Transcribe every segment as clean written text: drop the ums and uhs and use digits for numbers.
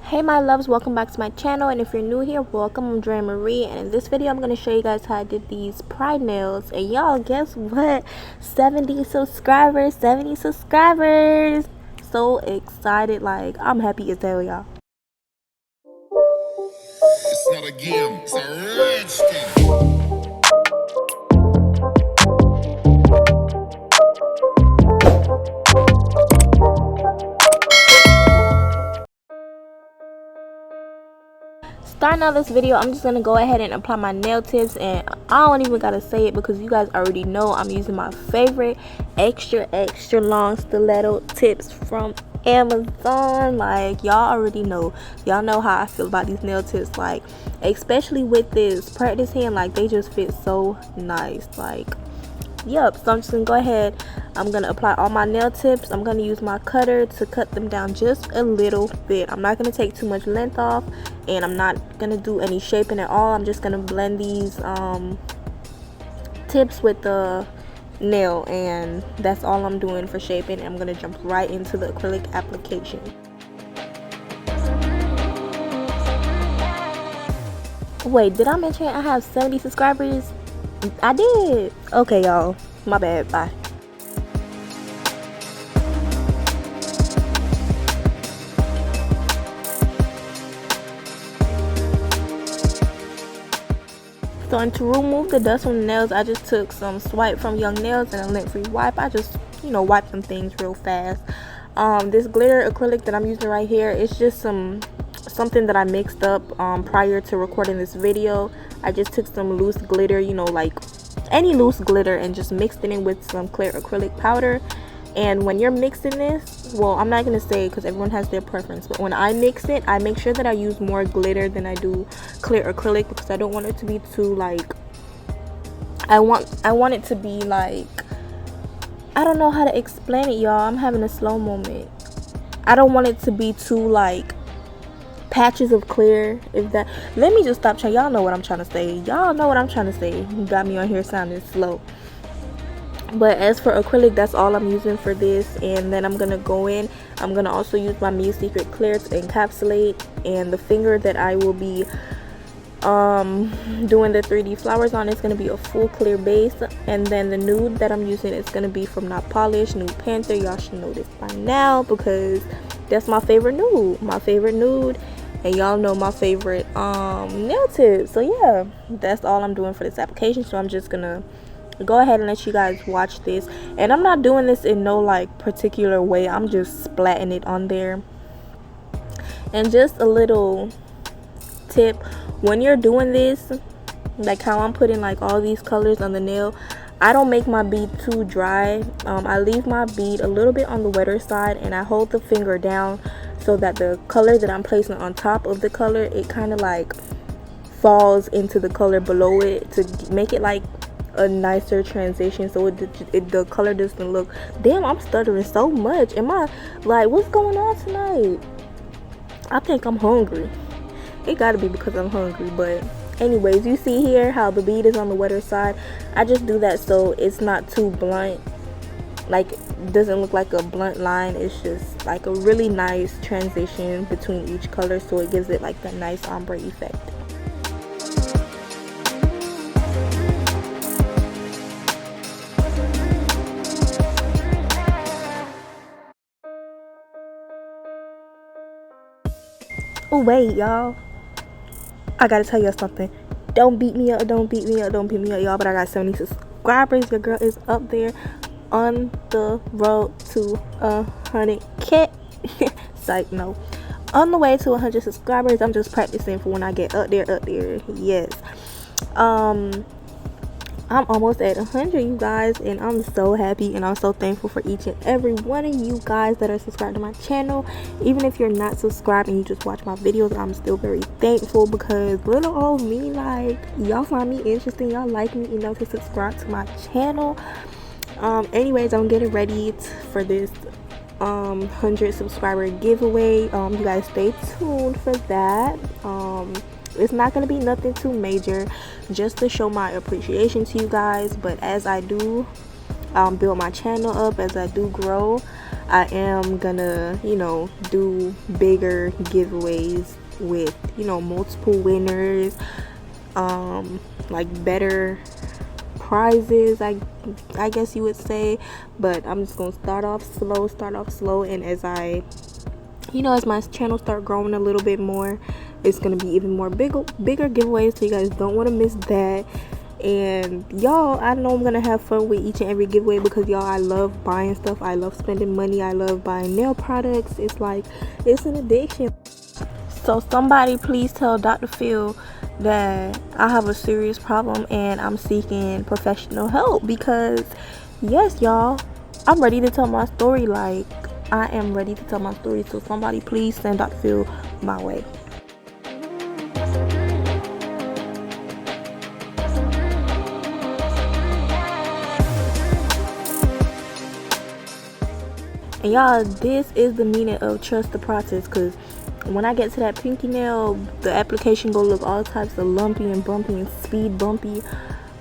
Hey my loves, welcome back to my channel, and if you're new here, welcome. I'm Drea Marie, and in this video I'm going to show you guys how I did these pride nails. And y'all, guess what? 70 subscribers. So excited, like I'm happy as hell, y'all. It's not a game, it's a rich thing. Starting out this video, I'm just gonna go ahead and apply my nail tips, and I don't even gotta say it because you guys already know I'm using my favorite extra long stiletto tips from Amazon. Like y'all already know, y'all know how I feel about these nail tips, like especially with this practice hand, like they just fit so nice. Like yep, so I'm just gonna go ahead, I'm gonna apply all my nail tips. I'm gonna use my cutter to cut them down just a little bit. I'm not gonna take too much length off, and I'm not gonna do any shaping at all. I'm just gonna blend these tips with the nail, and that's all I'm doing for shaping. I'm gonna jump right into the acrylic application. Wait, did I mention I have 70 subscribers? I did. Okay, y'all, my bad. Bye. So, and to remove the dust from the nails, I just took some swipe from Young Nails and a lint-free wipe. I just, wipe some things real fast. This glitter acrylic that I'm using right here, it's just something that I mixed up prior to recording this video. I just took some loose glitter, like any loose glitter, and just mixed it in with some clear acrylic powder. And when you're mixing this, well, I'm not gonna say because everyone has their preference, but when I mix it, I make sure that I use more glitter than I do clear acrylic, because I don't want it to be too like, I want it to be like, I don't know how to explain it, y'all. I'm having a slow moment. I don't want it to be too like patches of clear. If that, let me just stop trying. Y'all know what I'm trying to say. You got me on here sounding slow. But as for acrylic, that's all I'm using for this. And then I'm gonna go in, I'm gonna also use my Miu Secret clear to encapsulate, and the finger that I will be doing the 3D flowers on is gonna be a full clear base. And then the nude that I'm using is gonna be from Not Polished, Nude Panther. Y'all should know this by now because that's my favorite nude, and y'all know my favorite nail tip. So yeah, that's all I'm doing for this application. So I'm just gonna go ahead and let you guys watch this, and I'm not doing this in no like particular way. I'm just splatting it on there. And just a little tip, when you're doing this, like how I'm putting like all these colors on the nail, I don't make my bead too dry. I leave my bead a little bit on the wetter side, and I hold the finger down so that the color that I'm placing on top of the color, it kind of like falls into the color below it to make it like a nicer transition, so the color doesn't look, damn, I'm stuttering so much. Am I like, what's going on tonight? I think I'm hungry. It gotta be because I'm hungry. But anyways, you see here how the bead is on the wetter side. I just do that so it's not too blunt, like it doesn't look like a blunt line. It's just like a really nice transition between each color, so it gives it like that nice ombre effect. Oh wait, y'all, I gotta tell y'all something. Don't beat me up, y'all, but I got 70 subscribers. Your girl is up there on the road to 100K. Psych, no, on the way to 100 subscribers. I'm just practicing for when I get up there. Yes, I'm almost at 100, you guys, and I'm so happy, and I'm so thankful for each and every one of you guys that are subscribed to my channel. Even if you're not subscribed and you just watch my videos, I'm still very thankful, because little old me, like, y'all find me interesting, y'all like me enough to subscribe to my channel. Anyways, I'm getting ready for this 100 subscriber giveaway. You guys stay tuned for that. It's not going to be nothing too major, just to show my appreciation to you guys. But as I do build my channel up, as I do grow, I am gonna, you know, do bigger giveaways with, you know, multiple winners, like better prizes, I guess you would say. But I'm just gonna start off slow, and as I, you know, as my channel start growing a little bit more, it's gonna be even more bigger giveaways, so you guys don't want to miss that. And y'all, I know I'm gonna have fun with each and every giveaway, because y'all, I love buying stuff, I love spending money, I love buying nail products. It's like, it's an addiction. So somebody please tell Dr. Phil that I have a serious problem and I'm seeking professional help, because yes, y'all, I'm ready to tell my story. Like, I am ready to tell my story. So somebody please send Dr. Phil my way. And y'all, this is the meaning of trust the process, because when I get to that pinky nail, the application go look all types of lumpy and bumpy and speed bumpy.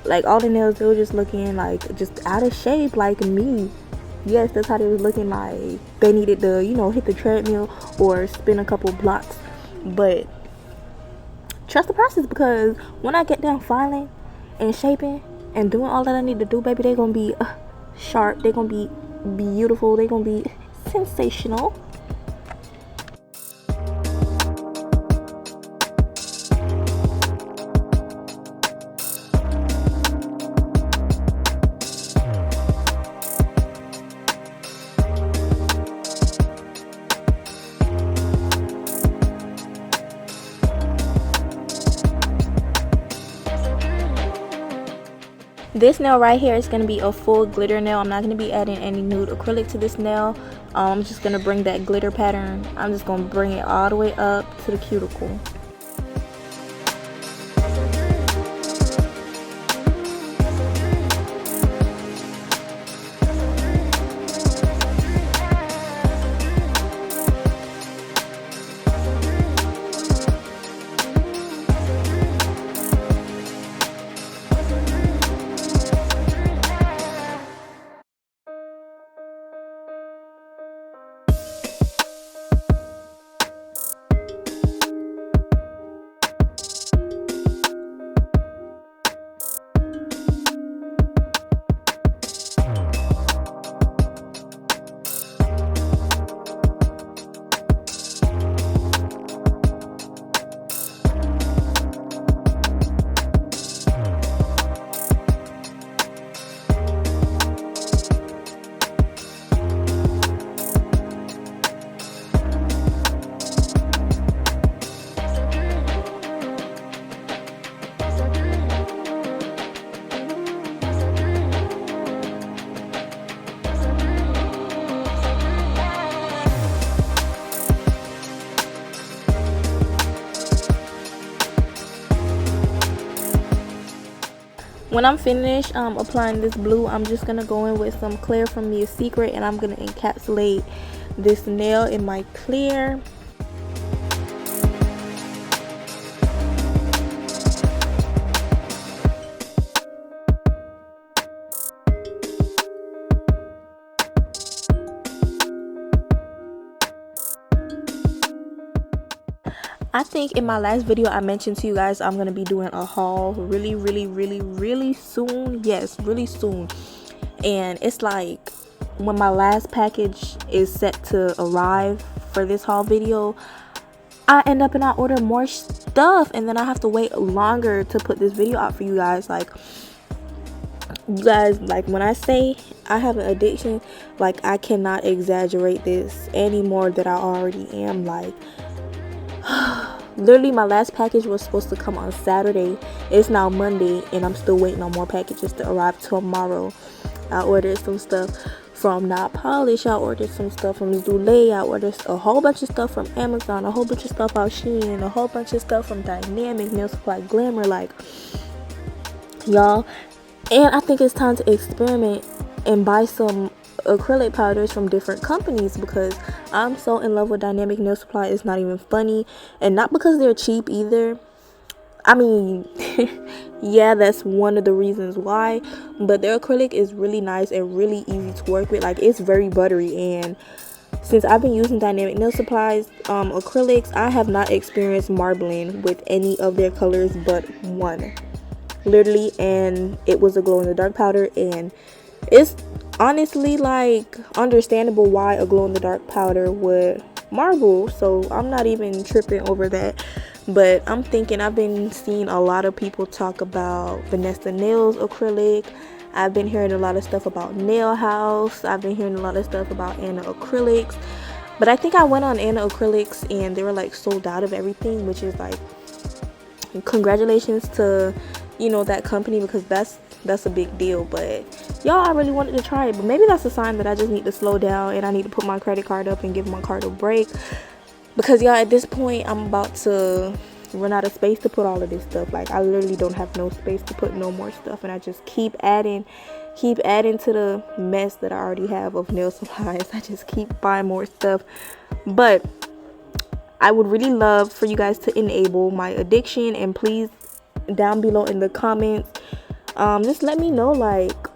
Like, all the nails, they were just looking like just out of shape, like me. Yes, that's how they was looking, like they needed to, you know, hit the treadmill or spin a couple blocks. But trust the process, because when I get down filing and shaping and doing all that I need to do, baby, they're gonna be sharp, they're gonna be beautiful, they're gonna be sensational. This nail right here is going to be a full glitter nail. I'm not going to be adding any nude acrylic to this nail. I'm just going to bring that glitter pattern. I'm just going to bring it all the way up to the cuticle. When I'm finished applying this blue, I'm just gonna go in with some clear from Mia's Secret, and I'm gonna encapsulate this nail in my clear. I think in my last video I mentioned to you guys I'm gonna be doing a haul really soon. Yes, really soon. And it's like, when my last package is set to arrive for this haul video, I end up and I order more stuff, and then I have to wait longer to put this video out for you guys. Like, you guys, like, when I say I have an addiction, like, I cannot exaggerate this any more than I already am. Like, literally my last package was supposed to come on Saturday. It's now Monday and I'm still waiting on more packages to arrive tomorrow. I ordered some stuff from Not Polish, I ordered some stuff from Zule, I ordered a whole bunch of stuff from Amazon, a whole bunch of stuff off Shein, a whole bunch of stuff from Dynamic Nail Supply, Glamour, like, y'all. And I think it's time to experiment and buy some acrylic powders from different companies, because I'm so in love with Dynamic Nail Supply. It's not even funny. And not because they're cheap either. I mean, yeah, that's one of the reasons why, but their acrylic is really nice and really easy to work with. Like, it's very buttery, and since I've been using Dynamic Nail Supplies acrylics, I have not experienced marbling with any of their colors but one, literally, and it was a glow in the dark powder. And it's honestly like understandable why a glow in the dark powder would marble, so I'm not even tripping over that. But I'm thinking, I've been seeing a lot of people talk about Vanessa Nails acrylic. I've been hearing a lot of stuff about Nail House. I've been hearing a lot of stuff about Anna Acrylics. But I think I went on Anna Acrylics and they were like sold out of everything, which is like, congratulations to, you know, that company, because that's a big deal. But y'all, I really wanted to try it, but maybe that's a sign that I just need to slow down and I need to put my credit card up and give my card a break, because y'all, at this point I'm about to run out of space to put all of this stuff. Like, I literally don't have no space to put no more stuff, and I just keep adding to the mess that I already have of nail supplies. I just keep buying more stuff. But I would really love for you guys to enable my addiction, and please, down below in the comments, just let me know, like,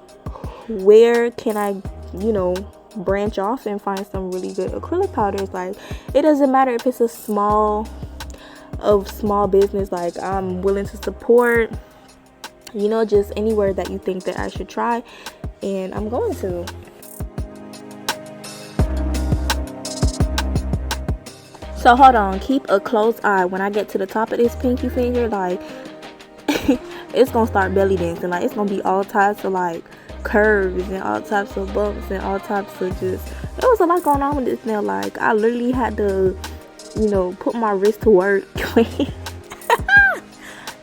where can I, you know, branch off and find some really good acrylic powders. Like, it doesn't matter if it's a small business. Like, I'm willing to support, you know, just anywhere that you think that I should try, and I'm going to. So hold on, keep a close eye. When I get to the top of this pinky finger, like, it's gonna start belly dancing. Like, it's gonna be all types of like curves and all types of bumps and all types of just, it was a lot going on with this nail. Like, I literally had to, you know, put my wrist to work.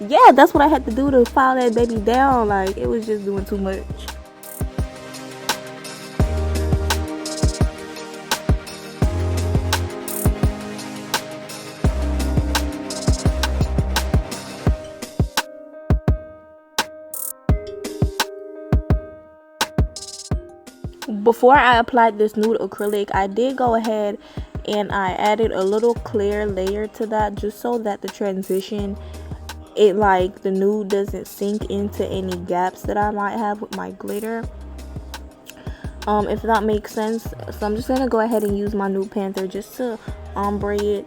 Yeah, that's what I had to do to file that baby down. Like, it was just doing too much. Before I applied this nude acrylic, I did go ahead and I added a little clear layer to that, just so that the transition, it, like, the nude doesn't sink into any gaps that I might have with my glitter, if that makes sense. So I'm just gonna go ahead and use my Nude Panther just to ombre it.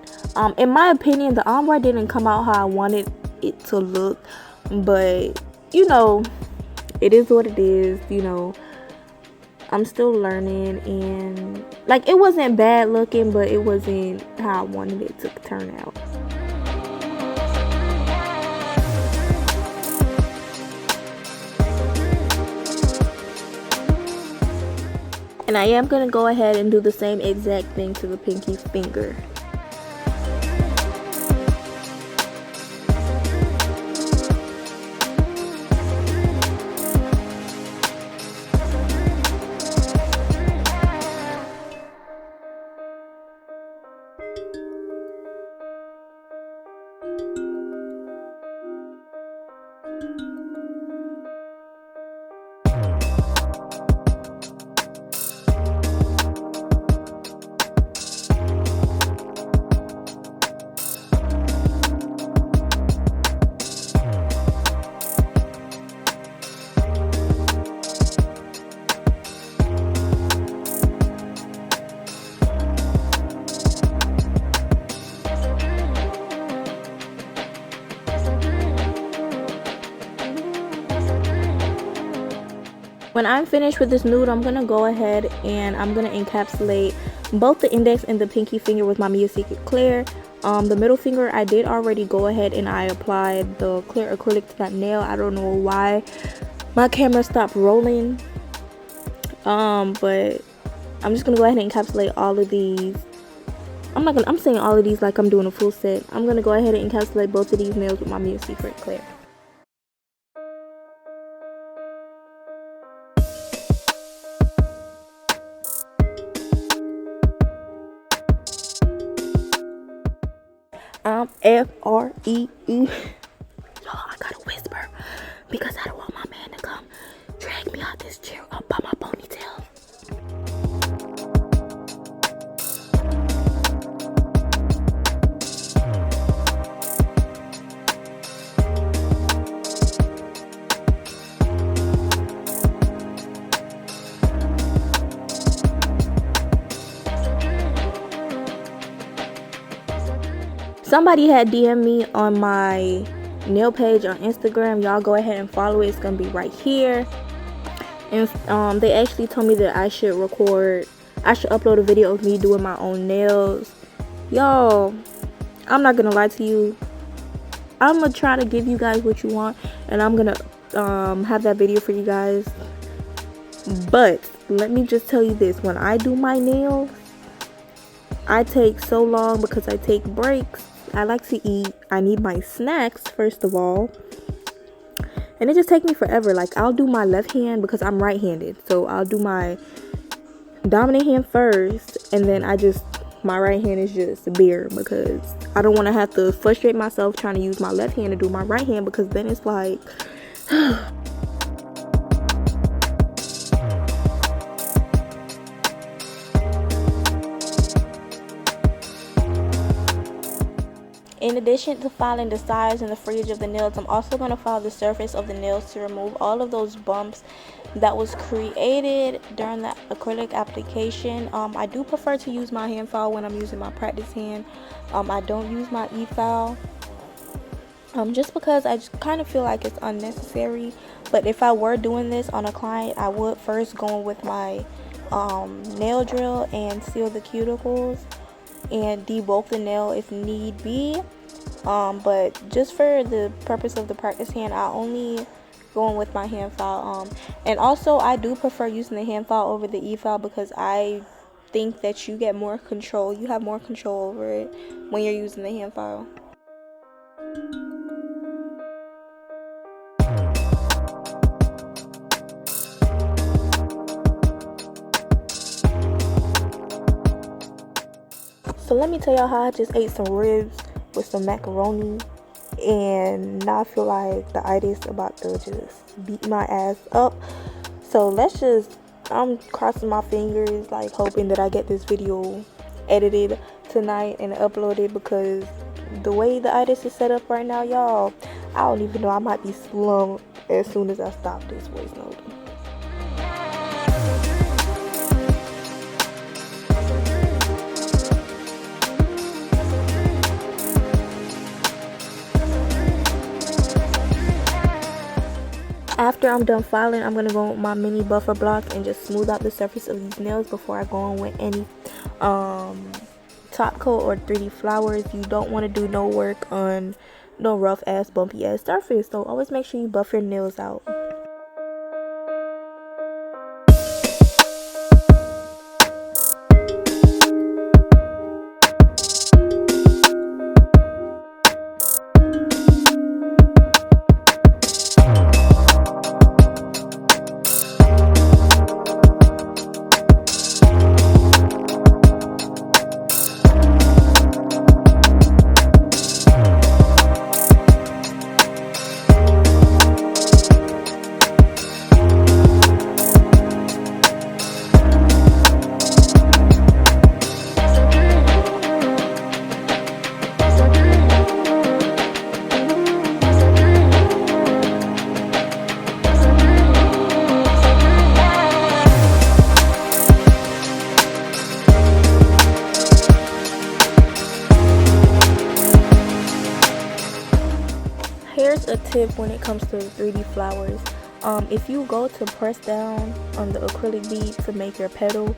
In my opinion, the ombre didn't come out how I wanted it to look, but you know, it is what it is. You know, I'm still learning, and like, it wasn't bad looking, but it wasn't how I wanted it to turn out. And I am going to go ahead and do the same exact thing to the pinky finger. When I'm finished with this nude, I'm going to go ahead and I'm going to encapsulate both the index and the pinky finger with my Mia Secret Clear. The middle finger, I did already go ahead and I applied the clear acrylic to that nail. I don't know why my camera stopped rolling. But I'm just going to go ahead and encapsulate all of these. I'm saying all of these like I'm doing a full set. I'm going to go ahead and encapsulate both of these nails with my Mia Secret Clear. I'm F-R-E-E. Y'all, I gotta whisper because I don't want my man to come drag me out this chair up by my ponytail. somebody had DM me on my nail page on Instagram. Y'all go ahead and follow it. It's gonna be right here. And they actually told me that I should upload a video of me doing my own nails. Y'all, I'm not gonna lie to you, I'm gonna try to give you guys what you want, and I'm gonna have that video for you guys. But let me just tell you this, when I do my nails, I take so long because I take breaks. I like to eat. I need my snacks first of all, and it just takes me forever. Like, I'll do my left hand because I'm right-handed, so I'll do my dominant hand first, and then my right hand is just bare because I don't want to have to frustrate myself trying to use my left hand to do my right hand, because then it's like in addition to filing the size and the fringe of the nails, I'm also going to file the surface of the nails to remove all of those bumps that was created during the acrylic application. I do prefer to use my hand file when I'm using my practice hand. I don't use my e-file just because I just kind of feel like it's unnecessary. But if I were doing this on a client, I would first go with my nail drill and seal the cuticles and debulk the nail if need be. But just for the purpose of the practice hand, I only going with my hand file. And also I do prefer using the hand file over the e-file because I think that you get more control. You have more control over it when you're using the hand file. So let me tell y'all how I just ate some ribs with some macaroni, and now I feel like the itis about to just beat my ass up. So I'm crossing my fingers, like hoping that I get this video edited tonight and uploaded, because the way the itis is set up right now, y'all, I don't even know, I might be slumped as soon as I stop this voice note. After I'm done filing, I'm going to go with my mini buffer block and just smooth out the surface of these nails before I go on with any top coat or 3D flowers. You don't want to do no work on no rough ass bumpy ass surface, so always make sure you buff your nails out. Here's a tip when it comes to 3D flowers. If you go to press down on the acrylic bead to make your petal,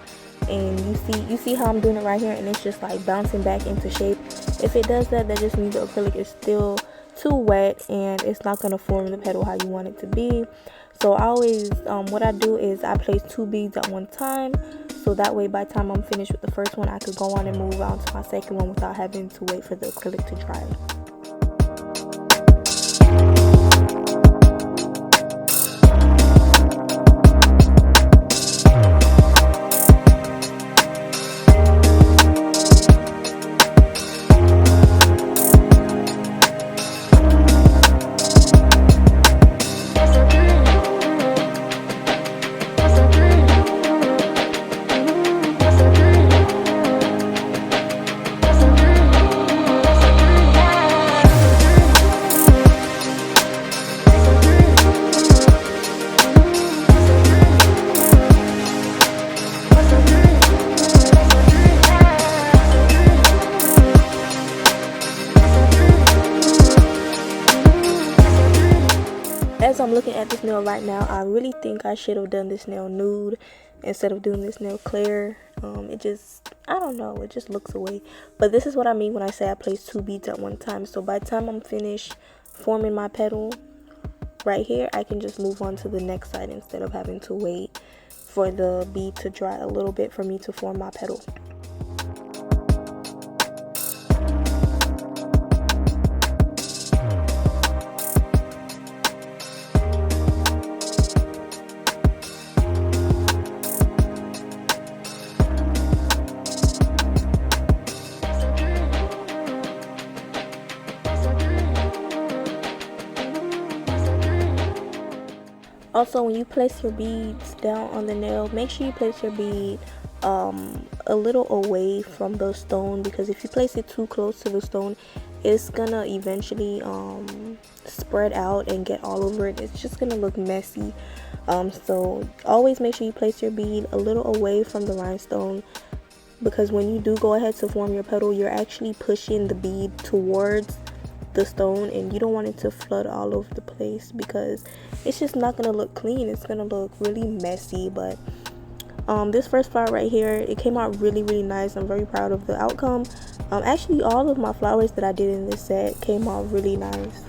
and you see how I'm doing it right here, and it's just like bouncing back into shape. If it does that, that just means the acrylic is still too wet and it's not going to form the petal how you want it to be. So I always what I do is I place 2 beads at one time, so that way by the time I'm finished with the first one, I could go on and move on to my second one without having to wait for the acrylic to dry. looking at this nail right now, I really think I should have done this nail nude instead of doing this nail clear. It just, I don't know, it just looks away. But this is what I mean when I say I place 2 beads at one time. So by the time I'm finished forming my petal right here, I can just move on to the next side instead of having to wait for the bead to dry a little bit for me to form my petal. Also, when you place your beads down on the nail, make sure you place your bead a little away from the stone, because if you place it too close to the stone, it's gonna eventually spread out and get all over it. It's just gonna look messy. So always make sure you place your bead a little away from the rhinestone, because when you do go ahead to form your petal, you're actually pushing the bead towards the stone, and you don't want it to flood all over the place, because it's just not gonna look clean. It's gonna look really messy. But this first flower right here, it came out really nice. I'm very proud of the outcome. Actually, all of my flowers that I did in this set came out really nice.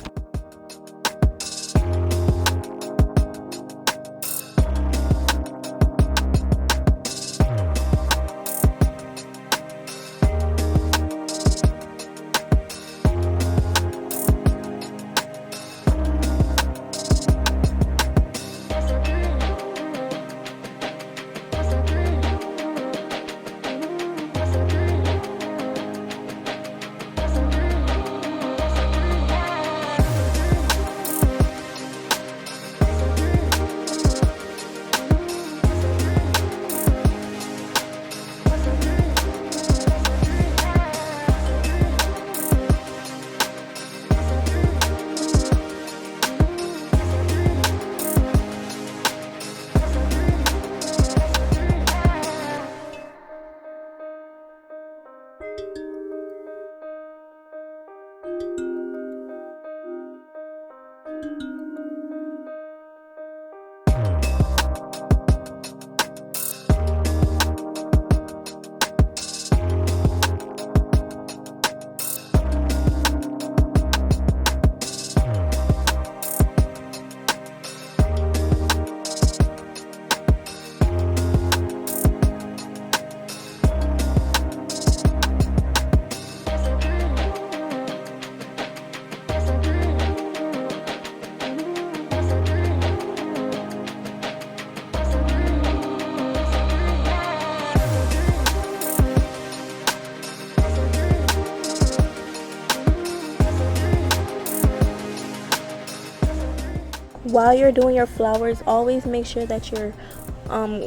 While you're doing your flowers, always make sure that you're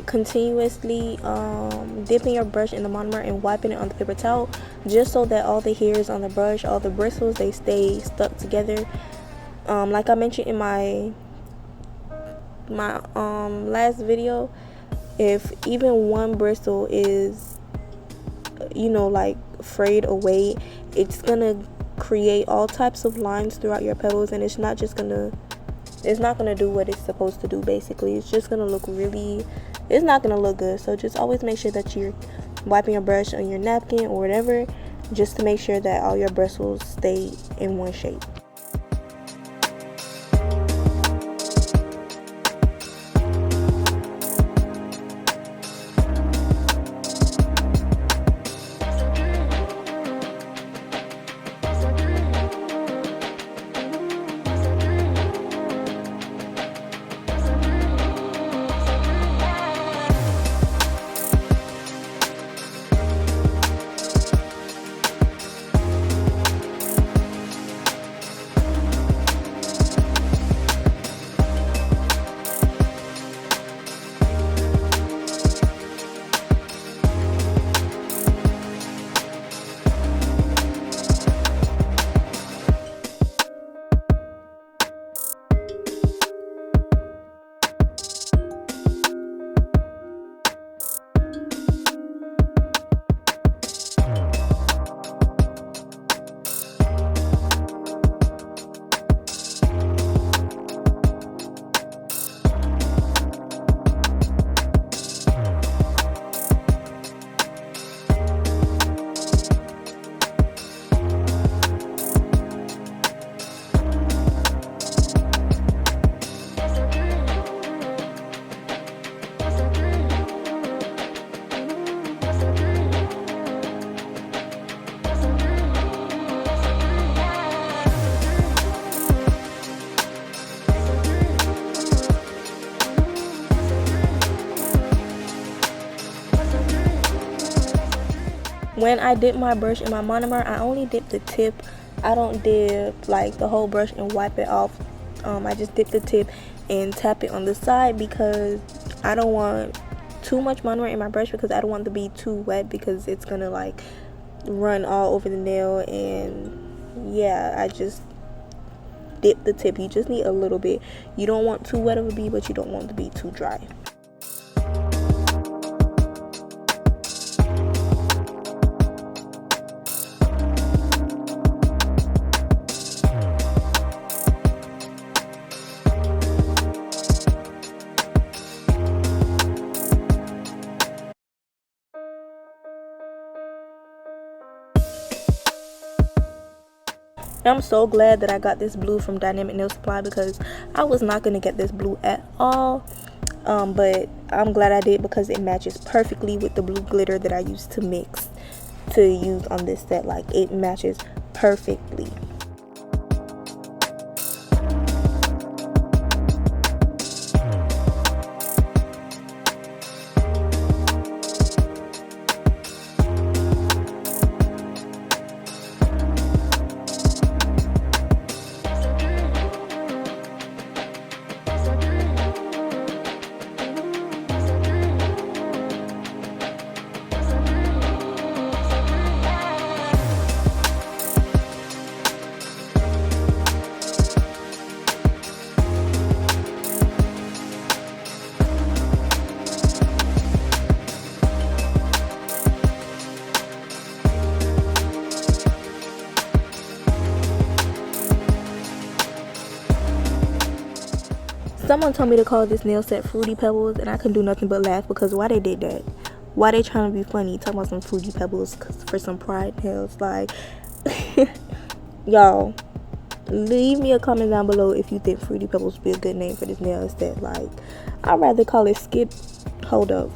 continuously dipping your brush in the monomer and wiping it on the paper towel, just so that all the hairs on the brush, all the bristles, they stay stuck together. Like I mentioned in my last video, if even one bristle is, you know, like frayed away, it's gonna create all types of lines throughout your petals, and it's not gonna do what it's supposed to do. Basically, it's just gonna look it's not gonna look good. So just always make sure that you're wiping your brush on your napkin or whatever, just to make sure that all your bristles stay in one shape. when I dip my brush in my monomer, I only dip the tip. I don't dip like the whole brush and wipe it off. I just dip the tip and tap it on the side because I don't want too much monomer in my brush, because I don't want it to be too wet because it's gonna like run all over the nail. And yeah, I just dip the tip. You just need a little bit. You don't want too wet of a bee, but you don't want it to be too dry. I'm so glad that I got this blue from Dynamic Nail Supply, because I was not going to get this blue at all. But I'm glad I did, because it matches perfectly with the blue glitter that I used to mix to use on this set. Like, it matches perfectly. Someone told me to call this nail set Fruity Pebbles, and I couldn't do nothing but laugh, because why they did that? Why they trying to be funny talking about some Fruity Pebbles for some Pride nails? Like, y'all, leave me a comment down below if you think Fruity Pebbles would be a good name for this nail set. Like, I'd rather call it Skip. Hold up.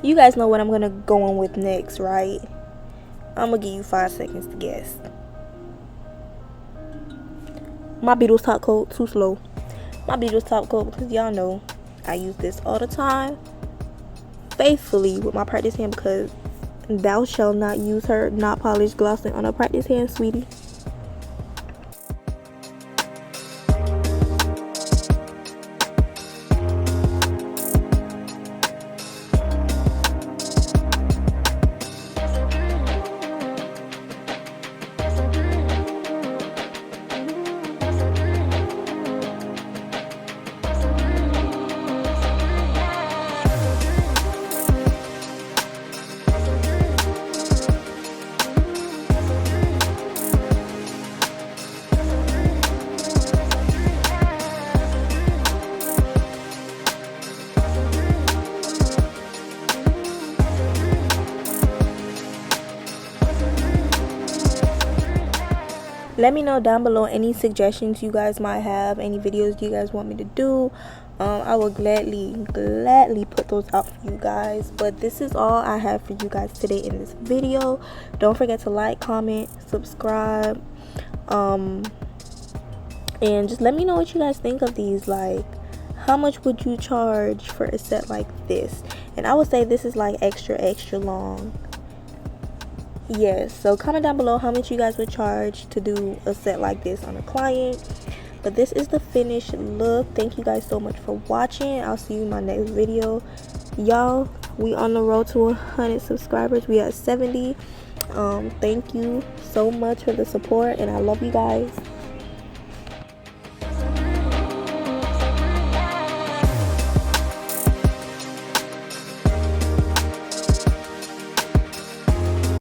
You guys know what I'm gonna go on with next, right? I'm gonna give you 5 seconds to guess. My Beatles top coat, too slow. My Beatles top coat, because y'all know I use this all the time, faithfully, with my practice hand, because thou shalt not use her not polished glossing on a practice hand, sweetie. Let me know down below any suggestions you guys might have, any videos you guys want me to do. I will gladly put those out for you guys. But this is all I have for you guys today in this video. Don't forget to like, comment, subscribe, and just let me know what you guys think of these. Like, how much would you charge for a set like this? And I would say this is like extra long. Yes, so comment down below how much you guys would charge to do a set like this on a client. But this is the finished look. Thank you guys so much for watching. I'll see you in my next video. Y'all, we on the road to 100 subscribers. We at 70. Thank you so much for the support, and I love you guys.